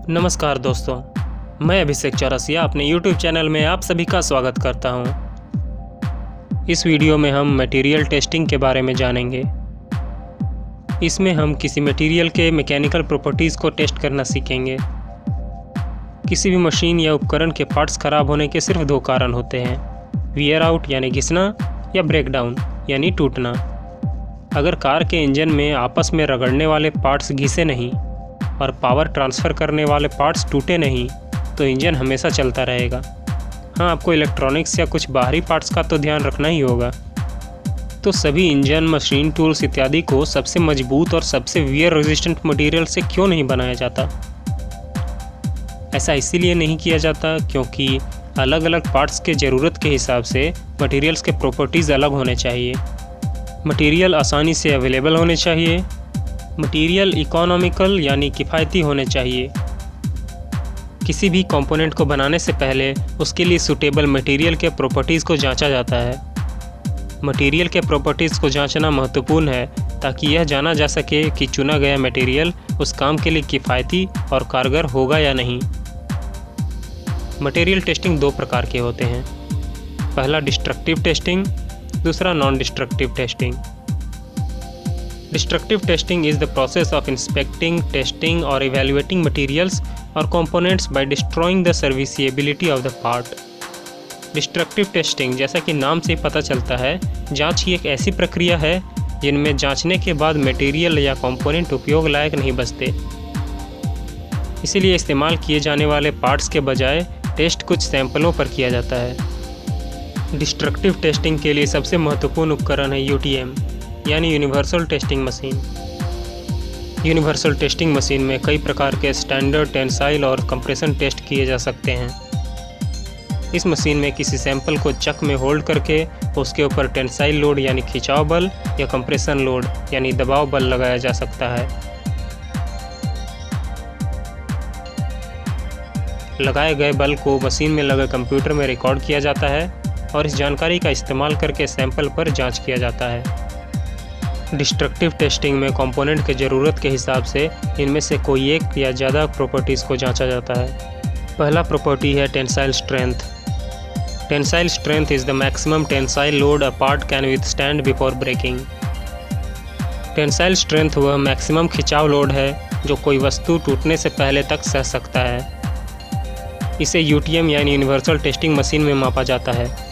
नमस्कार दोस्तों, मैं अभिषेक चौरसिया अपने YouTube चैनल में आप सभी का स्वागत करता हूं। इस वीडियो में हम मटेरियल टेस्टिंग के बारे में जानेंगे। इसमें हम किसी मटेरियल के मैकेनिकल प्रॉपर्टीज़ को टेस्ट करना सीखेंगे। किसी भी मशीन या उपकरण के पार्ट्स ख़राब होने के सिर्फ दो कारण होते हैं, वियर आउट यानी घिसना या ब्रेकडाउन यानी टूटना। अगर कार के इंजन में आपस में रगड़ने वाले पार्ट्स घिसे नहीं और पावर ट्रांसफ़र करने वाले पार्ट्स टूटे नहीं तो इंजन हमेशा चलता रहेगा। हाँ, आपको इलेक्ट्रॉनिक्स या कुछ बाहरी पार्ट्स का तो ध्यान रखना ही होगा। तो सभी इंजन, मशीन, टूल्स इत्यादि को सबसे मजबूत और सबसे वियर रेजिस्टेंट मटेरियल से क्यों नहीं बनाया जाता? ऐसा इसीलिए नहीं किया जाता क्योंकि अलग अलग पार्ट्स के ज़रूरत के हिसाब से मटेरियल्स के प्रॉपर्टीज़ अलग होने चाहिए। मटेरियल आसानी से अवेलेबल होने चाहिए। मटेरियल इकोनॉमिकल यानी किफ़ायती होने चाहिए। किसी भी कंपोनेंट को बनाने से पहले उसके लिए सूटेबल मटेरियल के प्रॉपर्टीज़ को जांचा जाता है। मटेरियल के प्रॉपर्टीज़ को जांचना महत्वपूर्ण है ताकि यह जाना जा सके कि चुना गया मटेरियल उस काम के लिए किफ़ायती और कारगर होगा या नहीं। मटेरियल टेस्टिंग दो प्रकार के होते हैं, पहला डिस्ट्रक्टिव टेस्टिंग, दूसरा non destructive testing. Destructive testing is the process of inspecting, testing or evaluating materials or components by destroying the serviceability of the part. Destructive testing, जैसा कि नाम से पता चलता है, जांच की एक ऐसी प्रक्रिया है जिनमें जांचने के बाद मटेरियल या कंपोनेंट उपयोग लायक नहीं बचते। इसीलिए इस्तेमाल किए जाने वाले पार्ट्स के बजाय टेस्ट कुछ सैंपलों पर किया जाता है। डिस्ट्रक्टिव टेस्टिंग के लिए सबसे महत्वपूर्ण उपकरण है UTM यानी universal testing machine. Universal testing machine में कई प्रकार के स्टैंडर्ड, टेंसाइल और कंप्रेशन टेस्ट किए जा सकते हैं। इस मशीन में किसी सैंपल को चक में होल्ड करके उसके ऊपर टेंसाइल लोड यानी खिंचाव बल या कंप्रेशन लोड यानी दबाव बल लगाया जा सकता है। लगाए गए बल को मशीन में लगे कंप्यूटर में रिकॉर्ड किया जाता है और इस जानकारी का इस्तेमाल करके सैंपल पर जांच किया जाता है। डिस्ट्रक्टिव टेस्टिंग में कंपोनेंट के ज़रूरत के हिसाब से इनमें से कोई एक या ज़्यादा प्रॉपर्टीज़ को जांचा जाता है। पहला प्रॉपर्टी है tensile strength. Tensile strength is the maximum tensile load a part can withstand before breaking. Tensile strength वह मैक्सिमम खिंचाव लोड है जो कोई वस्तु टूटने से पहले तक सह सकता है। इसे UTM यानी यूनिवर्सल टेस्टिंग मशीन में मापा जाता है।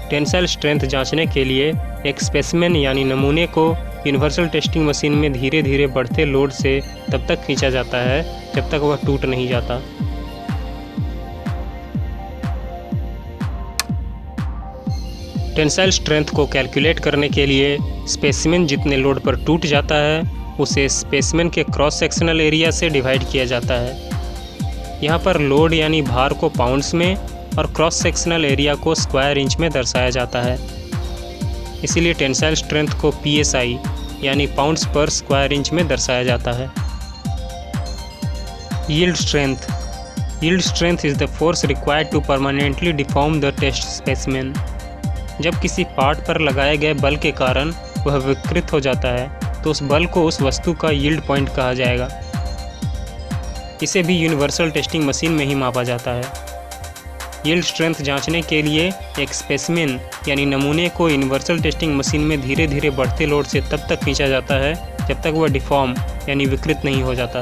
टेंसाइल स्ट्रेंथ जांचने के लिए एक स्पेसिमेन यानी नमूने को यूनिवर्सल टेस्टिंग मशीन में धीरे धीरे बढ़ते लोड से तब तक खींचा जाता है जब तक वह टूट नहीं जाता। टेंसाइल स्ट्रेंथ को कैलकुलेट करने के लिए स्पेसिमेन जितने लोड पर टूट जाता है उसे स्पेसिमेन के क्रॉस सेक्शनल एरिया से डिवाइड किया जाता है। यहाँ पर लोड यानी भार को पाउंड्स में और क्रॉस सेक्शनल एरिया को स्क्वायर इंच में दर्शाया जाता है। इसीलिए टेंसाइल स्ट्रेंथ को PSI यानी पाउंड्स पर स्क्वायर इंच में दर्शाया जाता है। Yield strength. Yield strength is the force required to permanently deform the test specimen. जब किसी पार्ट पर लगाए गए बल के कारण वह विकृत हो जाता है तो उस बल को उस वस्तु का यील्ड पॉइंट कहा जाएगा। इसे भी यूनिवर्सल टेस्टिंग मशीन में ही मापा जाता है। यील्ड स्ट्रेंथ जांचने के लिए एक स्पेसिमेन यानी नमूने को यूनिवर्सल टेस्टिंग मशीन में धीरे धीरे बढ़ते लोड से तब तक खींचा जाता है जब तक वह डिफॉर्म यानी विकृत नहीं हो जाता।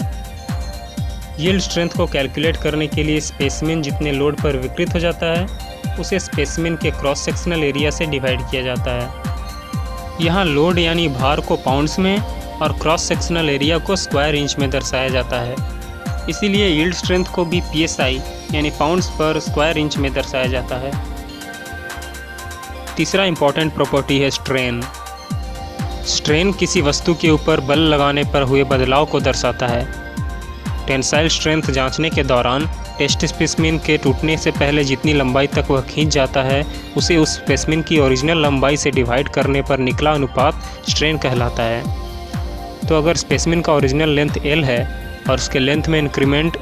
यील्ड स्ट्रेंथ को कैलकुलेट करने के लिए स्पेसिमेन जितने लोड पर विकृत हो जाता है उसे स्पेसिमेन के क्रॉस सेक्शनल एरिया से डिवाइड किया जाता है। यहाँ लोड यानी भार को पाउंड्स में और क्रॉस सेक्शनल एरिया को स्क्वायर इंच में दर्शाया जाता है। इसीलिए यील्ड स्ट्रेंथ को भी PSI यानी पाउंड्स पर स्क्वायर इंच में दर्शाया जाता है। तीसरा इंपॉर्टेंट प्रॉपर्टी है स्ट्रेन। स्ट्रेन किसी वस्तु के ऊपर बल लगाने पर हुए बदलाव को दर्शाता है। टेंसाइल स्ट्रेंथ जांचने के दौरान टेस्ट स्पेसिमेन के टूटने से पहले जितनी लंबाई तक वह खींच जाता है उसे उस स्पेसिमेन की ओरिजिनल लंबाई से डिवाइड करने पर निकला अनुपात स्ट्रेन कहलाता है। तो अगर स्पेसिमेन का ओरिजिनल लेंथ L है और उसके लेंथ में इंक्रीमेंट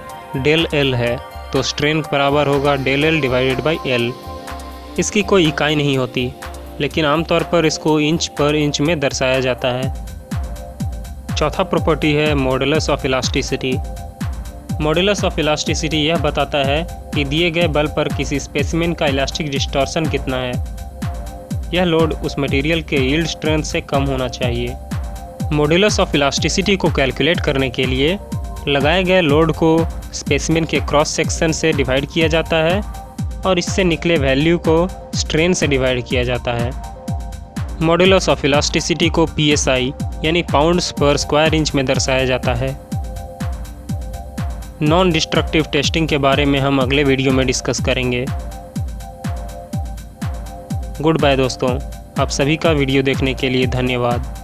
del L है तो स्ट्रेन बराबर होगा del L divided by L। इसकी कोई इकाई नहीं होती लेकिन आमतौर पर इसको इंच पर इंच में दर्शाया जाता है। चौथा प्रॉपर्टी है modulus of elasticity. Modulus of elasticity यह बताता है कि दिए गए बल पर किसी स्पेसिमेन का इलास्टिक डिस्टॉर्शन कितना है। यह लोड उस मटेरियल के यील्ड स्ट्रेंथ से कम होना चाहिए। मॉड्यूलस ऑफ इलास्टिसिटी को कैलकुलेट करने के लिए लगाए गए लोड को स्पेसिमेन के क्रॉस सेक्शन से डिवाइड किया जाता है और इससे निकले वैल्यू को स्ट्रेन से डिवाइड किया जाता है। मॉड्यूलस ऑफ इलास्टिसिटी को PSI यानी पाउंड्स पर स्क्वायर इंच में दर्शाया जाता है। नॉन डिस्ट्रक्टिव टेस्टिंग के बारे में हम अगले वीडियो में डिस्कस करेंगे। गुड बाय दोस्तों, आप सभी का वीडियो देखने के लिए धन्यवाद।